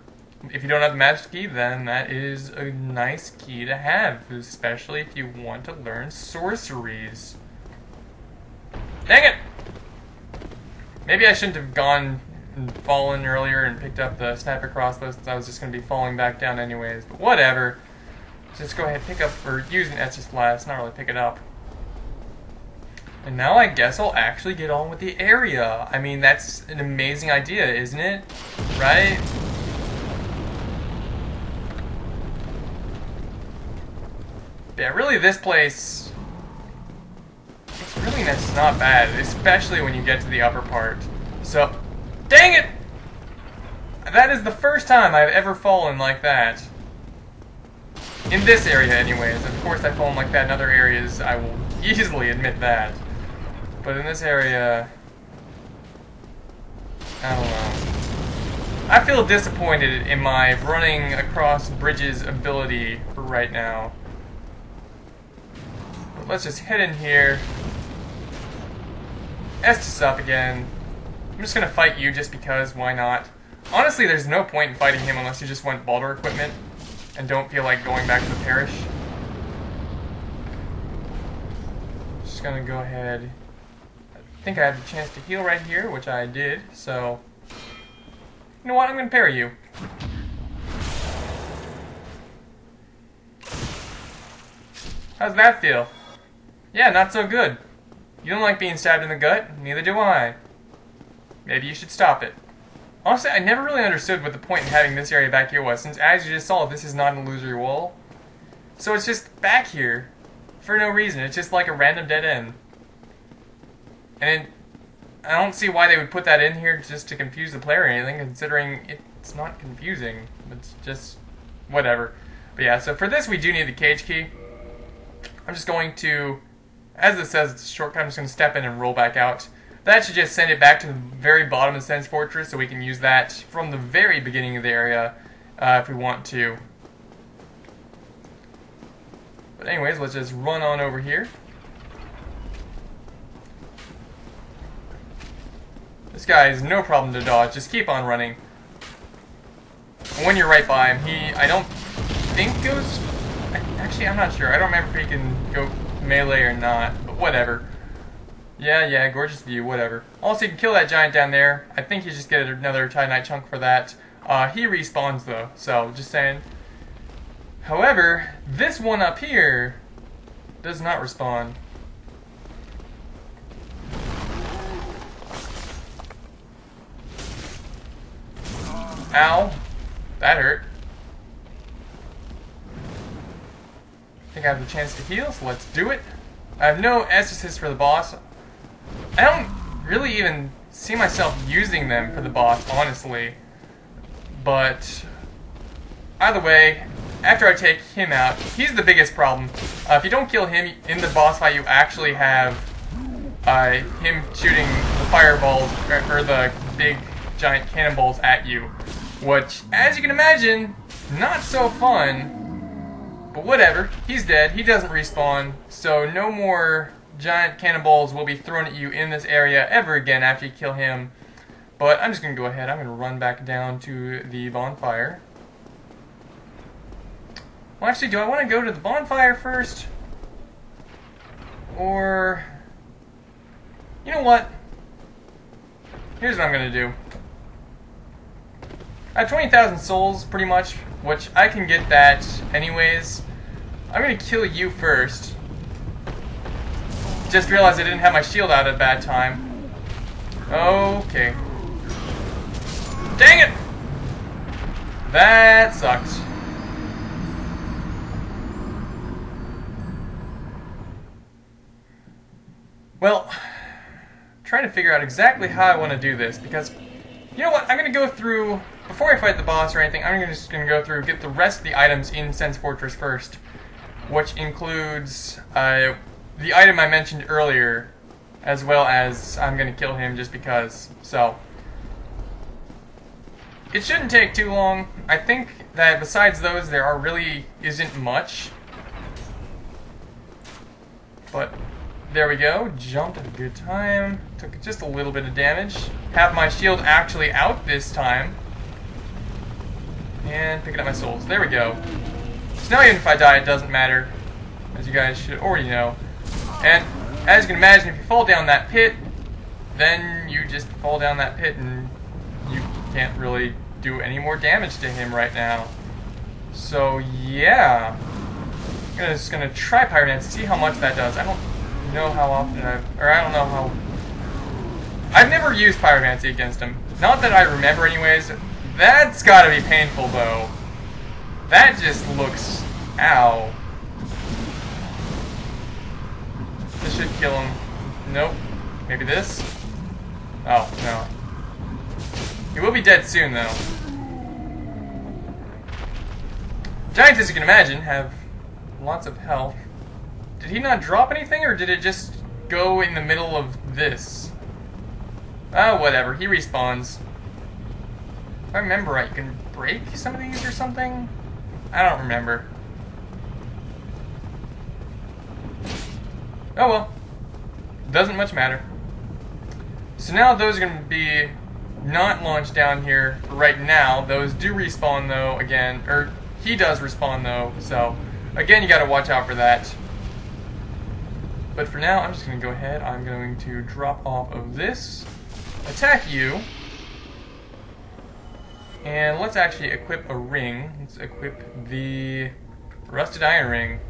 Speaker 1: If you don't have the master key, then that is a nice key to have, especially if you want to learn sorceries. Dang it! Maybe I shouldn't have gone and fallen earlier and picked up the sniper crossbow, since I was just going to be falling back down anyways, but whatever. Just go ahead and pick up, or use an Estus Blast, not really pick it up. And now I guess I'll actually get on with the area. I mean, that's an amazing idea, isn't it? Right? Yeah, really this place, it's really not bad, especially when you get to the upper part. So, dang it! That is the first time I've ever fallen like that. In this area anyways. Of course I've fallen like that in other areas, I will easily admit that. But in this area, I don't know. I feel disappointed in my running across bridges ability for right now. But let's just head in here. Estus up again. I'm just gonna fight you just because, why not? Honestly, there's no point in fighting him unless you just want Baldur equipment and don't feel like going back to the parish. Just gonna go ahead. I think I have the chance to heal right here, which I did, so you know what, I'm gonna parry you. How's that feel? Yeah, not so good. You don't like being stabbed in the gut? Neither do I. Maybe you should stop it. Honestly, I never really understood what the point in having this area back here was, since as you just saw, this is not an illusory wall. So it's just back here for no reason. It's just like a random dead end. And I don't see why they would put that in here just to confuse the player or anything, considering it's not confusing. It's just whatever. But yeah, so for this we do need the cage key. I'm just going to, as it says, it's a shortcut, I'm just going to step in and roll back out. That should just send it back to the very bottom of the Sense Fortress, so we can use that from the very beginning of the area if we want to. But anyways, let's just run on over here. This guy is no problem to dodge. Just keep on running. And when you're right by him, he, I don't think goes... Actually, I'm not sure. I don't remember if he can go melee or not, but whatever. Yeah, gorgeous view, whatever. Also, you can kill that giant down there. I think you just get another Titanite chunk for that. He respawns, though, so just saying. However, this one up here does not respawn. Ow. That hurt. I think I have the chance to heal, so let's do it. I have no essences for the boss. I don't really even see myself using them for the boss, honestly. But either way, after I take him out, he's the biggest problem. If you don't kill him in the boss fight, you actually have him shooting the fireballs, or the big giant cannonballs at you. Which, as you can imagine, not so fun. But whatever, he's dead, he doesn't respawn, so no more giant cannonballs will be thrown at you in this area ever again after you kill him. But I'm just going to go ahead, I'm going to run back down to the bonfire. Well, actually, do I want to go to the bonfire first? Or... You know what? Here's what I'm going to do. I have 20,000 souls, pretty much, which I can get that anyways. I'm going to kill you first. Just realized I didn't have my shield out at a bad time. Okay. Dang it! That sucks. Well, trying to figure out exactly how I want to do this, because, you know what, I'm going to go through, before I fight the boss or anything, I'm just going to go through, get the rest of the items in Sense Fortress first, which includes the item I mentioned earlier, as well as I'm going to kill him just because. So, it shouldn't take too long. I think that besides those, there really isn't much. But there we go. Jumped at a good time. Took just a little bit of damage. Have my shield actually out this time. And picking up my souls. There we go. So now even if I die, it doesn't matter. As you guys should already know. And as you can imagine, if you fall down that pit, then you just fall down that pit and you can't really do any more damage to him right now. So yeah. I'm just gonna try Pyromancy, see how much that does. I don't know how often I don't know how... I've never used Pyromancy against him. Not that I remember anyways. That's gotta be painful though. That just looks... Ow. This should kill him. Nope. Maybe this? Oh, no. He will be dead soon though. Giants, as you can imagine, have lots of health. Did he not drop anything, or did it just go in the middle of this? Oh, whatever. He respawns. If I remember right, you can break some of these or something? I don't remember. Oh well. Doesn't much matter. So now those are going to be not launched down here right now. Those do respawn though, again. Or, he does respawn though, so... Again, you gotta watch out for that. But for now, I'm just gonna go ahead. I'm going to drop off of this, attack you, and let's actually equip a ring. Let's equip the Rusted Iron Ring.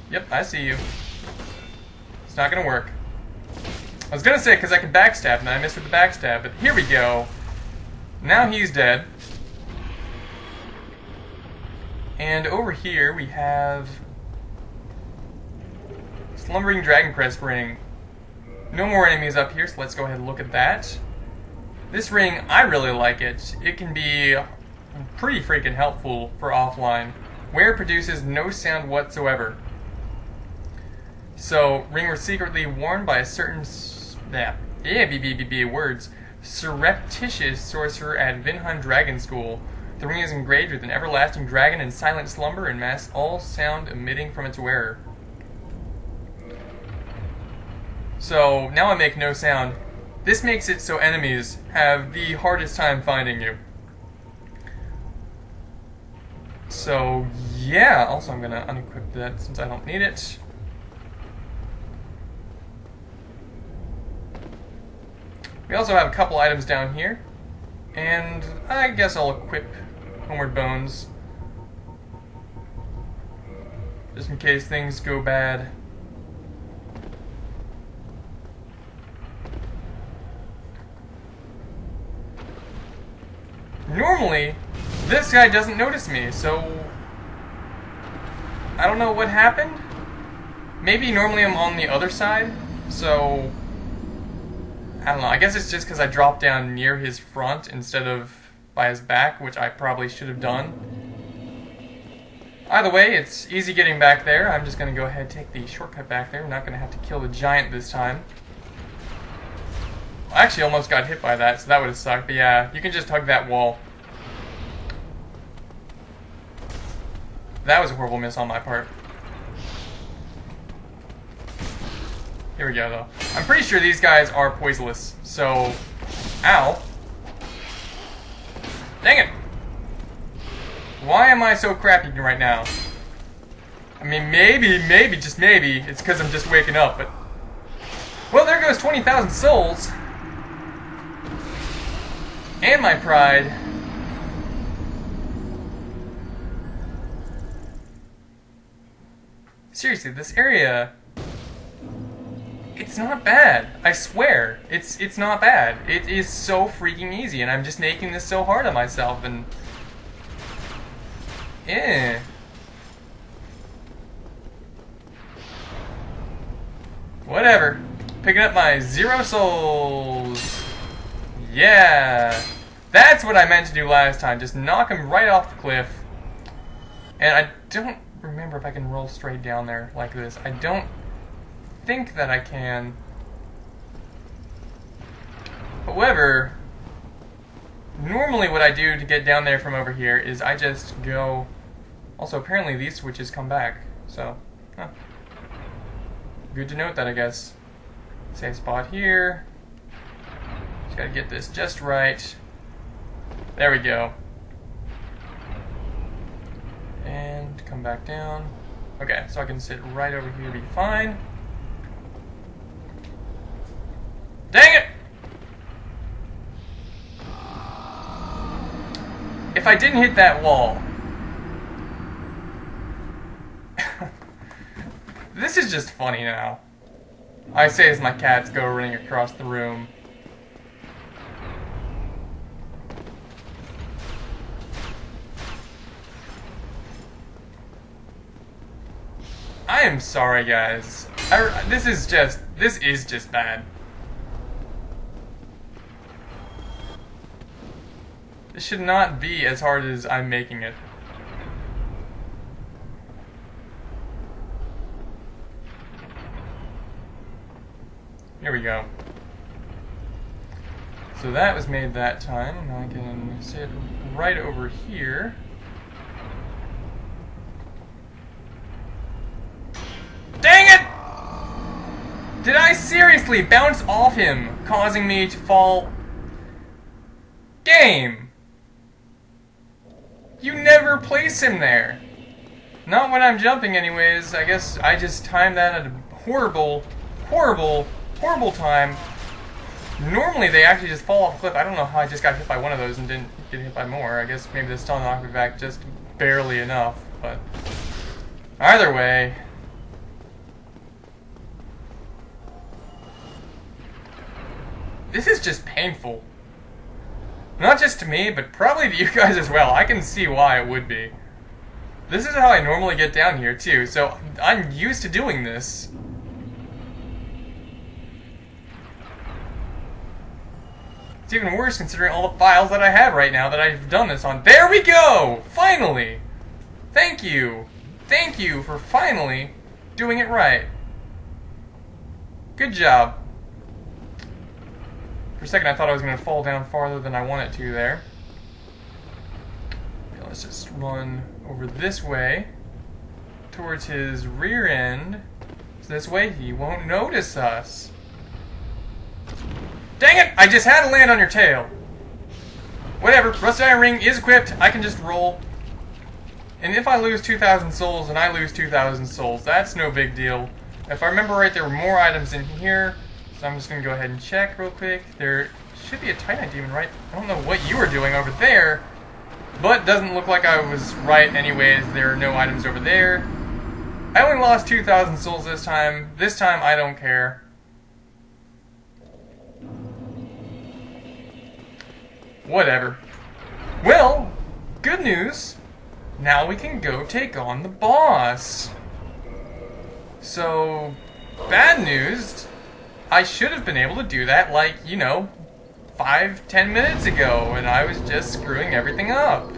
Speaker 1: Yep, I see you. It's not gonna work. I was gonna say, because I can backstab, and I missed with the backstab, but here we go. Now he's dead. And over here we have Slumbering Dragon Crest Ring. No more enemies up here, so let's go ahead and look at that. This ring, I really like it. It can be pretty freaking helpful for offline, where it produces no sound whatsoever. So, ring was secretly worn by a certain words. Surreptitious sorcerer at Vinheim Dragon School. The ring is engraved with an everlasting dragon in silent slumber and masks all sound emitting from its wearer. So now I make no sound. This makes it so enemies have the hardest time finding you. So yeah, also I'm gonna unequip that since I don't need it. We also have a couple items down here, and I guess I'll equip Homeward Bones just in case things go bad. Normally, this guy doesn't notice me, so I don't know what happened. Maybe normally I'm on the other side, so I don't know. I guess it's just because I dropped down near his front instead of by his back, which I probably should have done. Either way, it's easy getting back there. I'm just going to go ahead and take the shortcut back there. I'm not going to have to kill the giant this time. I actually almost got hit by that, so that would have sucked. But yeah, you can just hug that wall. That was a horrible miss on my part. Here we go, though. I'm pretty sure these guys are poisonless, so... Ow. Dang it! Why am I so crappy right now? I mean, maybe, just maybe, it's because I'm just waking up, but... Well, there goes 20,000 souls! And my pride. Seriously, this area... It's not bad. I swear. It's not bad. It is so freaking easy, and I'm just making this so hard on myself, and... Whatever. Picking up my 0 souls. Yeah. That's what I meant to do last time. Just knock him right off the cliff. And I don't remember if I can roll straight down there like this. I don't think that I can. However, normally what I do to get down there from over here is I just go... Also, apparently these switches come back, so... Huh. Good to note that, I guess. Save spot here. Just gotta get this just right. There we go. And come back down. Okay, so I can sit right over here, be fine. Dang it! If I didn't hit that wall... This is just funny now. I say as my cats go running across the room. I am sorry, guys. This is just bad. This should not be as hard as I'm making it. Here we go. So that was made that time. Now I can sit right over here. Dang it! Did I seriously bounce off him, causing me to fall? Game! You never place him there. Not when I'm jumping anyways. I guess I just timed that at a horrible time. Normally they actually just fall off a cliff. I don't know how I just got hit by one of those and didn't get hit by more. I guess maybe they still knocked me back just barely enough, but either way. This is just painful. Not just to me, but probably to you guys as well. I can see why it would be. This is how I normally get down here too, so I'm used to doing this. It's even worse considering all the files that I have right now that I've done this on. There we go! Finally! Thank you! Thank you for finally doing it right. Good job. For a second I thought I was going to fall down farther than I wanted to there. Okay, let's just run over this way towards his rear end. So this way he won't notice us. Dang it! I just had to land on your tail. Whatever, Rusted Iron Ring is equipped. I can just roll. And if I lose 2,000 souls, and I lose 2,000 souls, that's no big deal. If I remember right, there were more items in here. So I'm just going to go ahead and check real quick. There should be a Titanite Demon, right? I don't know what you were doing over there. But doesn't look like I was right anyways. There are no items over there. I only lost 2,000 souls this time. This time, I don't care. Whatever. Well, good news. Now we can go take on the boss. So, bad news. I should have been able to do that, like, you know, 5-10 minutes ago, and I was just screwing everything up.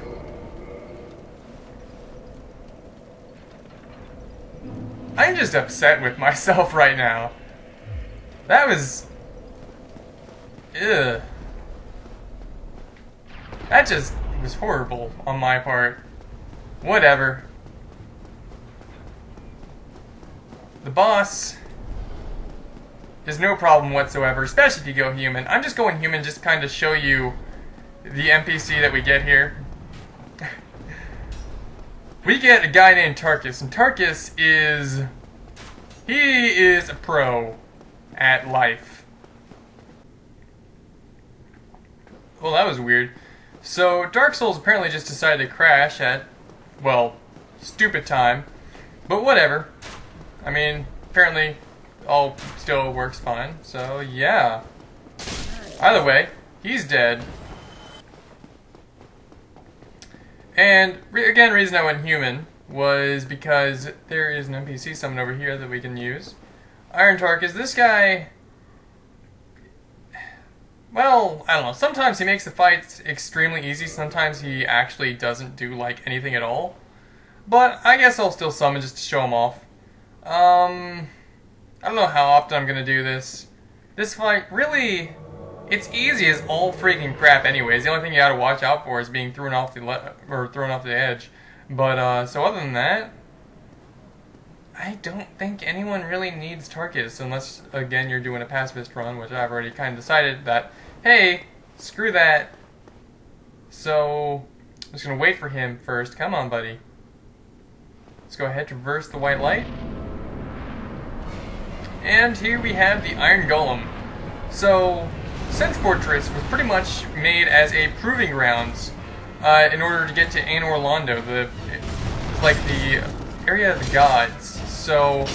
Speaker 1: I'm just upset with myself right now. That was... Ugh. That just was horrible on my part. Whatever. The boss is no problem whatsoever, especially if you go human. I'm just going human just to kind of show you the NPC that we get here. We get a guy named Tarkus, and Tarkus is... he is a pro at life. Well, that was weird. So, Dark Souls apparently just decided to crash at, well, stupid time. But whatever. I mean, apparently all still works fine, so yeah. Either way, he's dead. And again, reason I went human was because there is an NPC summon over here that we can use. Iron Tarkus, this guy... well, I don't know. Sometimes he makes the fights extremely easy. Sometimes he actually doesn't do, like, anything at all. But I guess I'll still summon just to show him off. I don't know how often I'm gonna do this. This fight, really, it's easy as all freaking crap anyways. The only thing you gotta watch out for is being thrown off the edge. But, so other than that, I don't think anyone really needs Tarkus, unless, again, you're doing a pacifist run, which I've already kind of decided that, hey, screw that. So, I'm just going to wait for him first. Come on, buddy. Let's go ahead, traverse the white light. And here we have the Iron Golem. So, Sense Fortress was pretty much made as a proving grounds in order to get to Anor Londo, it's like the area of the gods. So,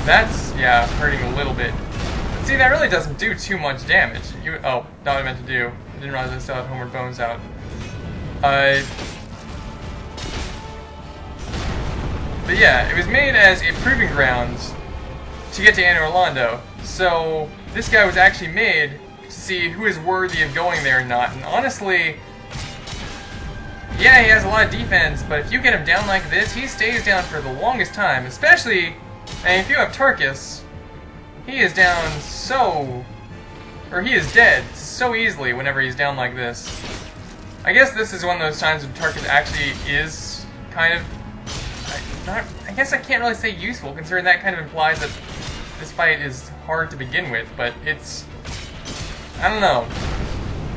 Speaker 1: that's, yeah, hurting a little bit. But see, that really doesn't do too much damage. Oh, not what I meant to do. I didn't realize I still had Homeward Bones out. But yeah, it was made as a proving grounds to get to Anor Londo. So, this guy was actually made to see who is worthy of going there or not. And honestly, yeah, he has a lot of defense, but if you get him down like this, he stays down for the longest time. Especially, and if you have Tarkus, he is down so... or he is dead so easily whenever he's down like this. I guess this is one of those times when Tarkus actually is kind of... I guess I can't really say useful, considering that kind of implies that this fight is hard to begin with, but it's... I don't know.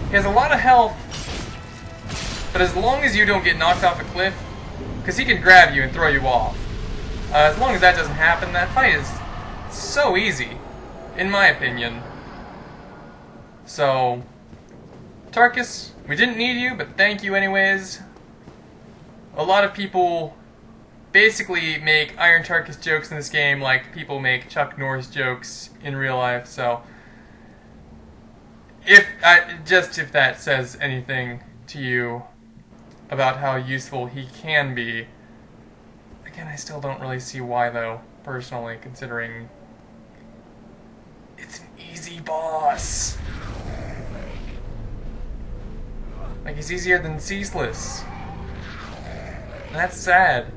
Speaker 1: He has a lot of health, but as long as you don't get knocked off a cliff, because he can grab you and throw you off, as long as that doesn't happen, that fight is so easy, in my opinion. So, Tarkus, we didn't need you, but thank you anyways. A lot of people basically make Iron Tarkus jokes in this game like people make Chuck Norris jokes in real life, so if that says anything to you about how useful he can be. Again, I still don't really see why though, personally, considering it's an easy boss. Like, he's easier than Ceaseless. And that's sad.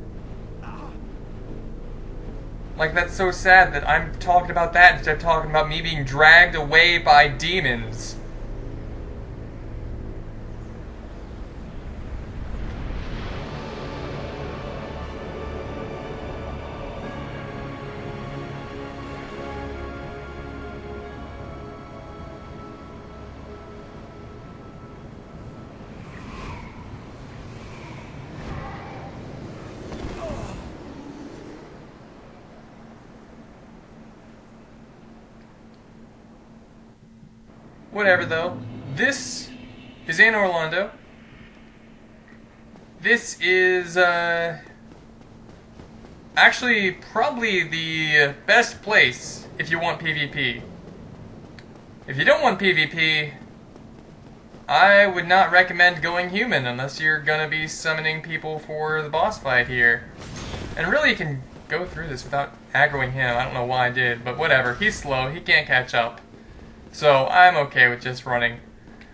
Speaker 1: Like, that's so sad that I'm talking about that instead of talking about me being dragged away by demons. whatever though. This is Anne Orlando. This is, actually probably the best place if you want PvP. If you don't want PvP, I would not recommend going human unless you're gonna be summoning people for the boss fight here. And really you can go through this without aggroing him. I don't know why I did, but whatever. He's slow, he can't catch up. So I'm okay with just running.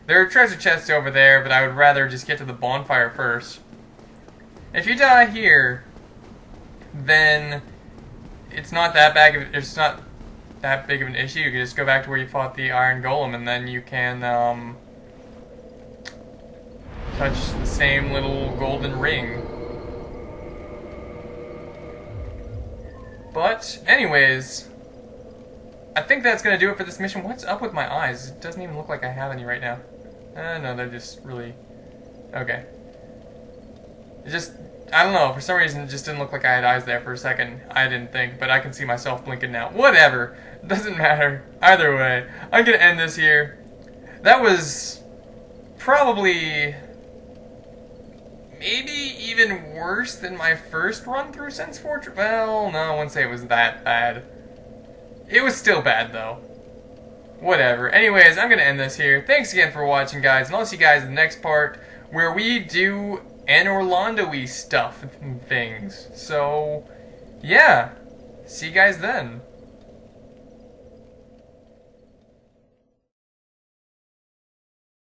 Speaker 1: There are treasure chests over there, but I would rather just get to the bonfire first. If you die here, then it's not that big of an issue. You can just go back to where you fought the Iron Golem, and then you can touch the same little golden ring. But anyways, I think that's gonna do it for this mission. What's up with my eyes? It doesn't even look like I have any right now. No, they're just really okay. It just, I don't know, for some reason it just didn't look like I had eyes there for a second. I didn't think, but I can see myself blinking now. Whatever. Doesn't matter. Either way, I'm gonna end this here. That was probably maybe even worse than my first run through Sense Fortress. Well, no, I wouldn't say it was that bad. It was still bad, though. Whatever. Anyways, I'm gonna end this here. Thanks again for watching, guys, and I'll see you guys in the next part where we do Anne Orlando-y stuff and things. So, yeah. See you guys then.